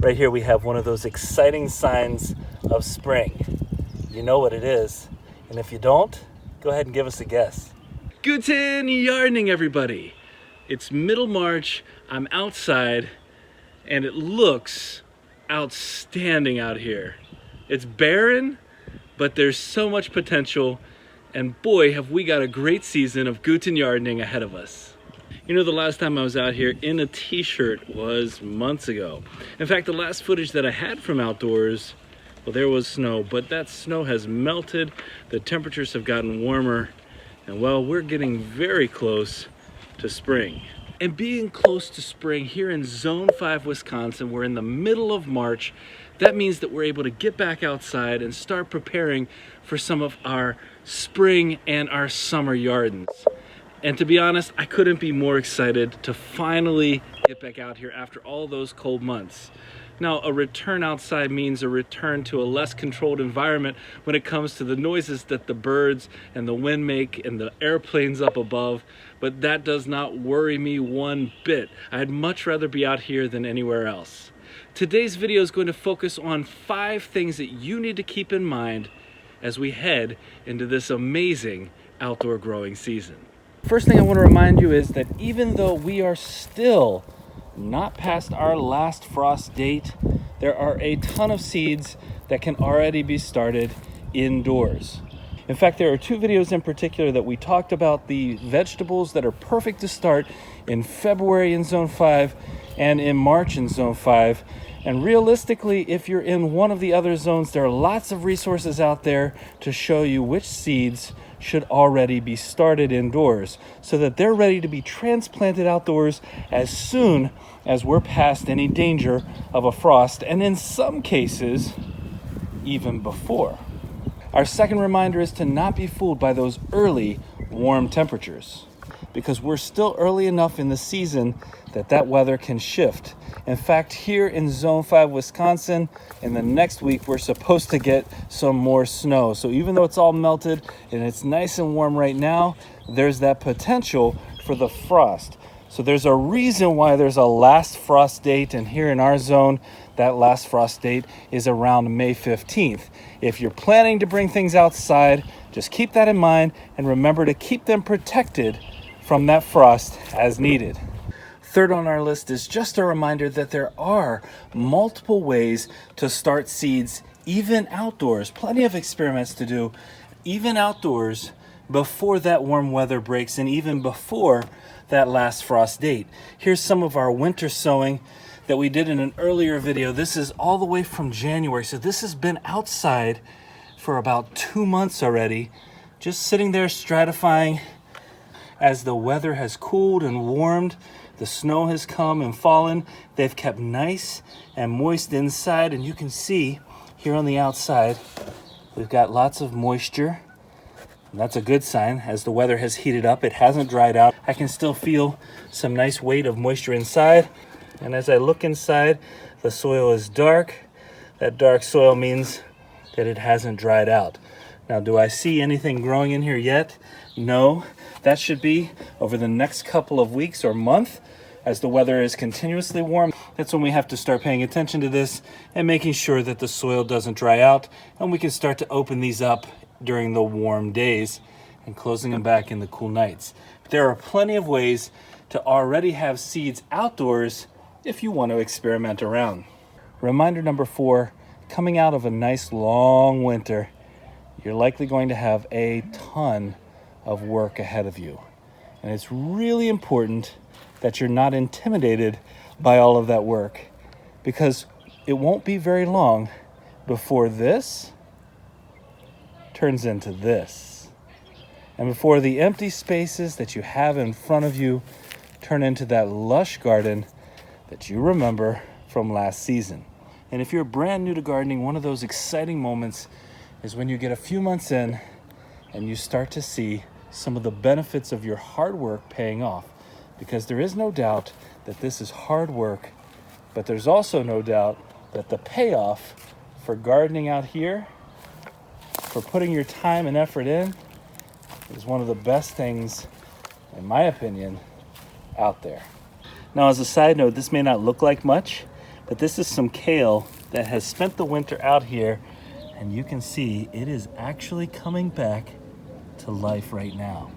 Right here we have one of those exciting signs of spring. You know what it is, and if you don't, go ahead and give us a guess. Guten Yardening, everybody. It's middle March, I'm outside, and it looks outstanding out here. It's barren, but there's so much potential, and boy, have we got a great season of Guten Yardening ahead of us. You know, the last time I was out here in a t-shirt was months ago. In fact, the last footage that I had from outdoors, well, there was snow, but that snow has melted, the temperatures have gotten warmer, and well, we're getting very close to spring. And being close to spring here in Zone 5, Wisconsin, we're in the middle of March. That means that we're able to get back outside and start preparing for some of our spring and our summer yardens. And to be honest, I couldn't be more excited to finally get back out here after all those cold months. Now, a return outside means a return to a less controlled environment when it comes to the noises that the birds and the wind make and the airplanes up above, but that does not worry me one bit. I'd much rather be out here than anywhere else. Today's video is going to focus on 5 things that you need to keep in mind as we head into this amazing outdoor growing season. First thing I want to remind you is that even though we are still not past our last frost date, there are a ton of seeds that can already be started indoors. In fact, there are 2 videos in particular that we talked about the vegetables that are perfect to start in February in Zone 5 and in March in Zone 5. And realistically, if you're in one of the other zones, there are lots of resources out there to show you which seeds should already be started indoors so that they're ready to be transplanted outdoors as soon as we're past any danger of a frost, and in some cases, even before. Our second reminder is to not be fooled by those early warm temperatures, because we're still early enough in the season that weather can shift. In fact, here in Zone 5, Wisconsin, in the next week, we're supposed to get some more snow. So even though it's all melted and it's nice and warm right now, there's that potential for the frost. So there's a reason why there's a last frost date, and here in our zone, that last frost date is around May 15th. If you're planning to bring things outside, just keep that in mind and remember to keep them protected from that frost as needed. Third on our list is just a reminder that there are multiple ways to start seeds, even outdoors. Plenty of experiments to do, even outdoors, before that warm weather breaks and even before that last frost date. Here's some of our winter sowing that we did in an earlier video. This is all the way from January, so this has been outside for about 2 months already, just sitting there stratifying. As the weather has cooled and warmed, the snow has come and fallen. They've kept nice and moist inside, and you can see here on the outside, we've got lots of moisture. And that's a good sign. As the weather has heated up, it hasn't dried out. I can still feel some nice weight of moisture inside. And as I look inside, the soil is dark. That dark soil means that it hasn't dried out. Now, do I see anything growing in here yet? No. That should be over the next couple of weeks or month. As the weather is continuously warm, that's when we have to start paying attention to this and making sure that the soil doesn't dry out, and we can start to open these up during the warm days and closing them back in the cool nights. But there are plenty of ways to already have seeds outdoors if you want to experiment around. Reminder number 4, coming out of a nice long winter, you're likely going to have a ton of work ahead of you. And it's really important that you're not intimidated by all of that work, because it won't be very long before this turns into this. And before the empty spaces that you have in front of you turn into that lush garden that you remember from last season. And if you're brand new to gardening, one of those exciting moments is when you get a few months in and you start to see some of the benefits of your hard work paying off. Because there is no doubt that this is hard work, but there's also no doubt that the payoff for gardening out here, for putting your time and effort in, is one of the best things, in my opinion, out there. Now, as a side note, this may not look like much, But this is some kale that has spent the winter out here, and you can see it is actually coming back to life right now.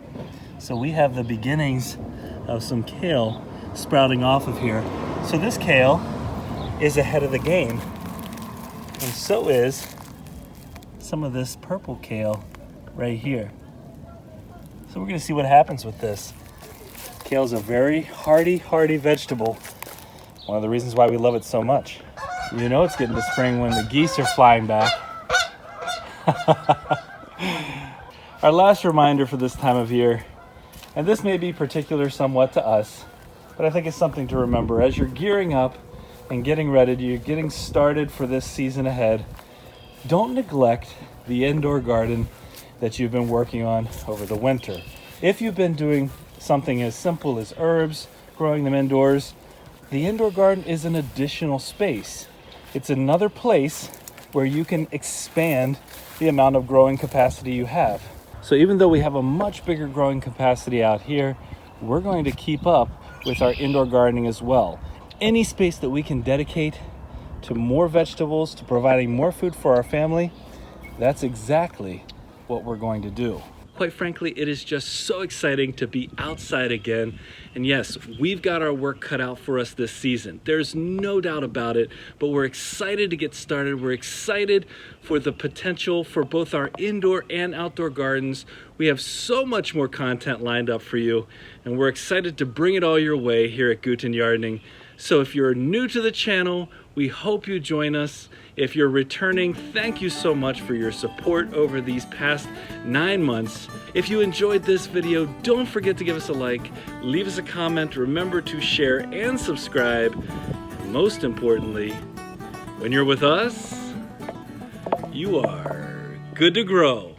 So we have the beginnings of some kale sprouting off of here. So this kale is ahead of the game, and so is some of this purple kale right here. So we're gonna see what happens with this. Kale is a very hardy vegetable. One of the reasons why we love it so much. You know it's getting to spring when the geese are flying back. Our last reminder for this time of year, and this may be particular somewhat to us, but I think it's something to remember as you're gearing up and getting ready, you're getting started for this season ahead. Don't neglect the indoor garden that you've been working on over the winter. If you've been doing something as simple as herbs, growing them indoors, the indoor garden is an additional space. It's another place where you can expand the amount of growing capacity you have. So even though we have a much bigger growing capacity out here, we're going to keep up with our indoor gardening as well. Any space that we can dedicate to more vegetables, to providing more food for our family, that's exactly what we're going to do. Quite frankly, it is just so exciting to be outside again. And yes, we've got our work cut out for us this season. There's no doubt about it, but we're excited to get started. We're excited for the potential for both our indoor and outdoor gardens. We have so much more content lined up for you, and we're excited to bring it all your way here at Guten Yardening. So if you're new to the channel, we hope you join us. If you're returning, thank you so much for your support over these past 9 months. If you enjoyed this video, don't forget to give us a like, leave us a comment, remember to share and subscribe. And most importantly, when you're with us, you are good to grow.